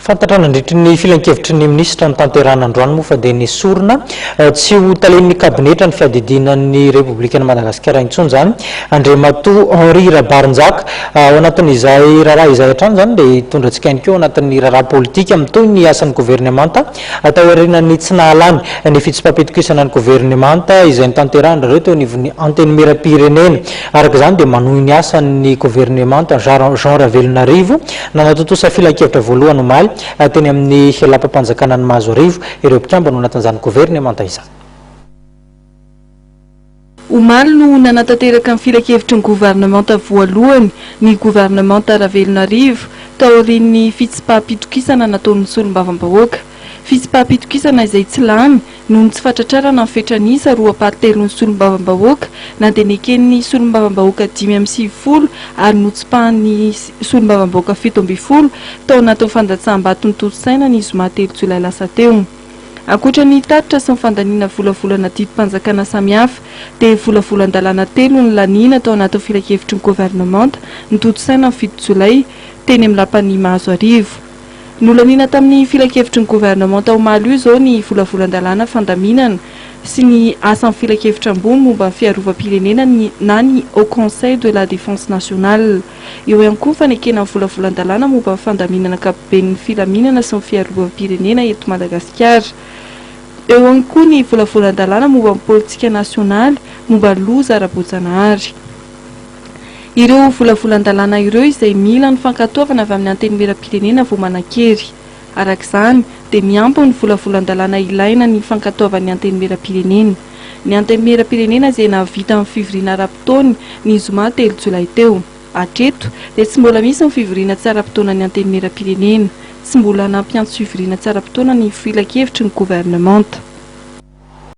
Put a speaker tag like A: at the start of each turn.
A: fantatrana andritry ny filan-kevitry ny ministra ny tanterana androany moa fa dia ny sorona tsy ho talen'ny kabinetra ny fiadidinan'ny Républicaine Madagasikara intsony zany Andriamatoa Henri Rabarinjaka ao anatin'izay raharaha izay hatrany zany dia hitondrantsika ihany koa ao anatin'ny raharaha politika mitoy ny asan'ny gouvernemanta atao aorianan'ny tsy nahalany ny fitsipapitokisana ny gouvernemanta izay ny tanterana reo teo anivon'ny antenimieram-pirenena araka izany dia manohy ny asan'ny gouvernemanta Jean Ravelonarivo nanatotosa filan-kevitra voalohany omaly teny amin'ny helapam-panjakana ny Mahazoarivo ireo mpikambana ao anatin'izany gouvernemanta izany.
B: Omaly no nanatateraka ny filan-kevitry ny gouvernemanta voalohany ny gouvernemanta Ravelonarivo taorian'ny fitsipaham-pitokisana nataon'ny solombavambahoaka. Fitsipaham-pitokisana izay tsy lany noho ny tsy fatratrarana ny fetranisa roa paritelon'ny solombavambahoaka na dia neken'ny solombavambahoaka 5:20 ary notsipahan'ny solombavambahoaka 7:20 tao anatin'ny fandatsaham-baton'ny tolosaina ny zoma 3 jolay lasa teo. Ankoatra ny tatitra sy ny fandaniana volavolana didim-panjakana samihafa dia volavolan-dalàna 3 ny laniana tao anatin'ny filan-kevitry ny gouvernemanta ny tolosaina ny 7 jolay teny amin'ny lapan'ny Mahazoarivo. Nolaniana tamin'ny filan-kevitry ny gouvernemanta omaly io zao ny volavolan-dalàna fandaminana sy ny asan'ny filan-kevitra ambony momba ny fiarovam-pirenena na ny Haut Conseil de la Défense Nationale. Eo ihany koa fanekena ny volavolan-dalàna momba ny fandaminana ankapobeny filaminana sy ny fiarovam-pirenena eto Madagasikara. Eo ihany koa ny volavolan-dalàna momba ny politika nasionaly momba ny loza ara-boajanahary. Ireo volavolan-dalàna ireo izay mila ny fankatoavana avy amin'ny antenimieram-pirenena vao manan-kery. Araka izany dia miampy ny volavolan-dalàna ilaina ny fankatoavan'ny antenimieram-pirenena. Ny antenimieram-pirenena izay nahavita amin'ny fivoriana ara-potoana ny zoma 3 jolay teo. Hatreto dia tsy mbola misy ny fivoriana tsy ara-potoana ny antenimieram-pirenena, tsy mbola nampiantso fivoriana tsy ara-potoana ny filan-kevitry ny gouvernemanta.